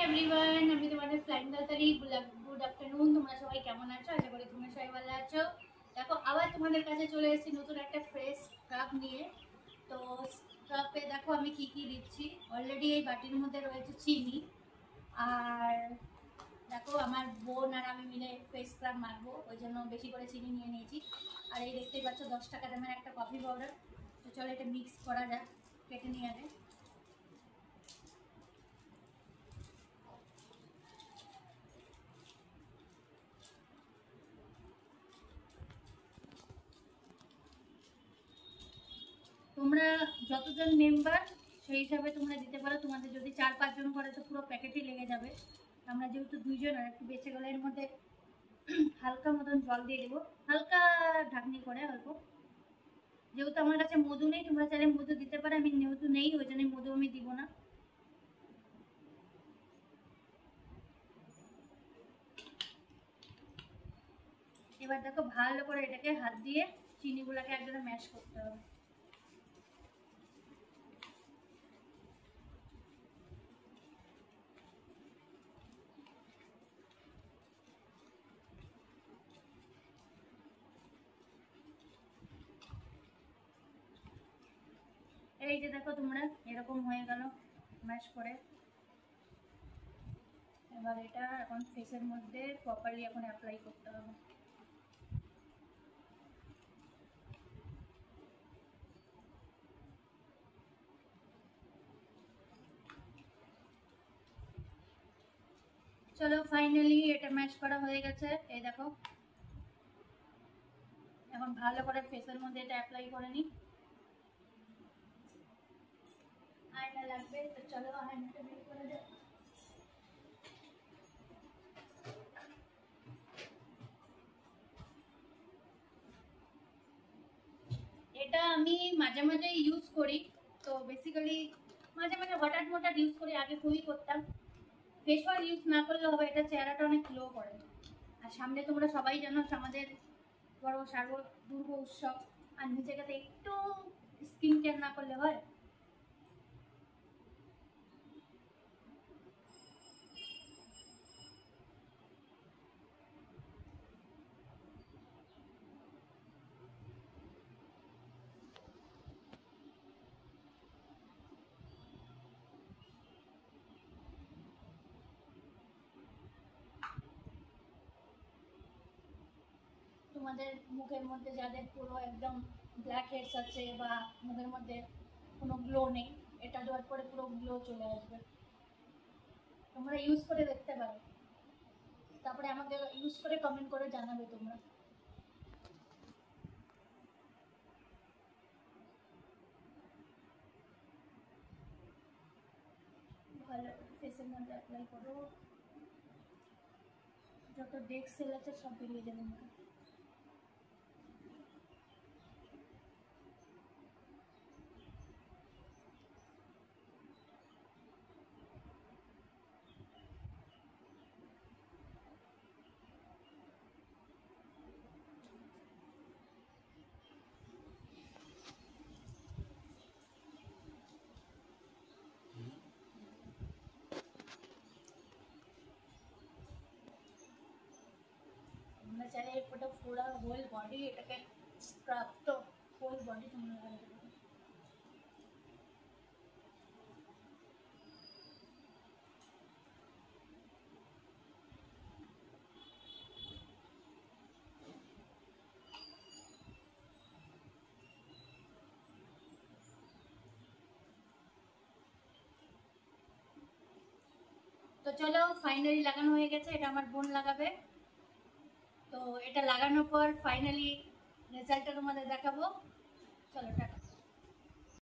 Everyone, আমি তোমাদের flying দাতারি। Good afternoon. তোমরা সবাই কেমন আছো? আশা করি তোমরা সবাই ভালো আছো। দেখো, আবার তোমাদের কাছে চলে এসেছি নতুন একটা ফ্রেশ স্ক্রাব নিয়ে। তো স্ক্রাবে দেখো আমি কি কি দিচ্ছি। অলরেডি এই বাটির মধ্যে রয়েছে চিনি, আর দেখো আমার বোন আর আমি মিলে ফেস স্ক্রাব মাখবো, ওই জন্য বেশি করে চিনি নিয়ে নিয়েছি। আর এই দেখতেই পাচ্ছ 10 টাকা দামের একটা কফি পাউডার। তো চলো এটা মিক্স করা যাক, কেটে নিয়ে আগে। তোমরা যতজন মেম্বার সেই হিসাবে তোমরা দিতে পারো। তোমাদের যদি 4-5 জন করে তো পুরো প্যাকেটই লেগে যাবে। আমরা যেহেতু 2 জন, আর একটু বেঁচে গেলে এর মধ্যে হালকা মতন জল দিয়ে দেবো, হালকা ঢাকনি করে অল্প। যেহেতু আমার কাছে মধু নেই, তোমরা চাইলে মধু দিতে পারো, আমি যেহেতু নেই ওই জন্য মধু আমি দিব না। এবার দেখো ভালো করে এটাকে হাত দিয়ে চিনিগুলোকে একদম ম্যাশ করতে হবে। এই যে দেখো তোমরা, এরকম হয়ে গেল ম্যাশ করে। এবার এটা এখন ফেসের মধ্যে প্রপারলি এখন অ্যাপ্লাই করতে হবে। চলো ফাইনালি এটা ম্যাশ করা হয়ে গেছে। এই দেখো, এখন ভালো করে ফেসের মধ্যে এটা অ্যাপ্লাই করে নিই। আয়না লাগবে, তো চলো আয়নাটা বের করে দেব। এটা আমি মাঝে মাঝে ইউজ করি, তো বেসিক্যালি মাঝে মাঝে হঠাৎ হঠাৎ ইউজ করি, আগে খুবই করতাম। ফেস ওয়াশ ইউজ না করলে হবে, এটা চেহারাটা অনেক গ্লো করে। আর সামনে তোমরা সবাই জানো আমাদের বড় দুর্গ উৎসব, আর নিজেকে তো একটু স্কিন কেয়ার না করলে হয়। তোমাদের মুখের মধ্যে যাদের পুরো একদম ব্ল্যাক হেডস আছে বা মুখের মধ্যে কোনো গ্লো নেই, এটা দেওয়ার পরে পুরো গ্লো চলে আসবে। তোমরা ইউজ করে দেখতে পারো, তারপরে আমাকে ইউজ করে কমেন্ট করে জানাবে তোমরা। ভালো ফেসের মধ্যে অ্যাপ্লাই করো, যত ডেস্ক সেল আছে সব বেরিয়ে যাবে মুখে। তোমরা চাইলে এরপরটা পুরো হোল বডি এটাকে স্ক্রাব, তো হোল বডি তোমরা লাগাতে পারো। তো চলো ফাইনালি লাগানো হয়ে গেছে, এটা আমার বোন লাগাবে। তো এটা লাগানোর পর ফাইনালি রেজাল্টটা তোমাদের দেখাবো। চলো টাটা।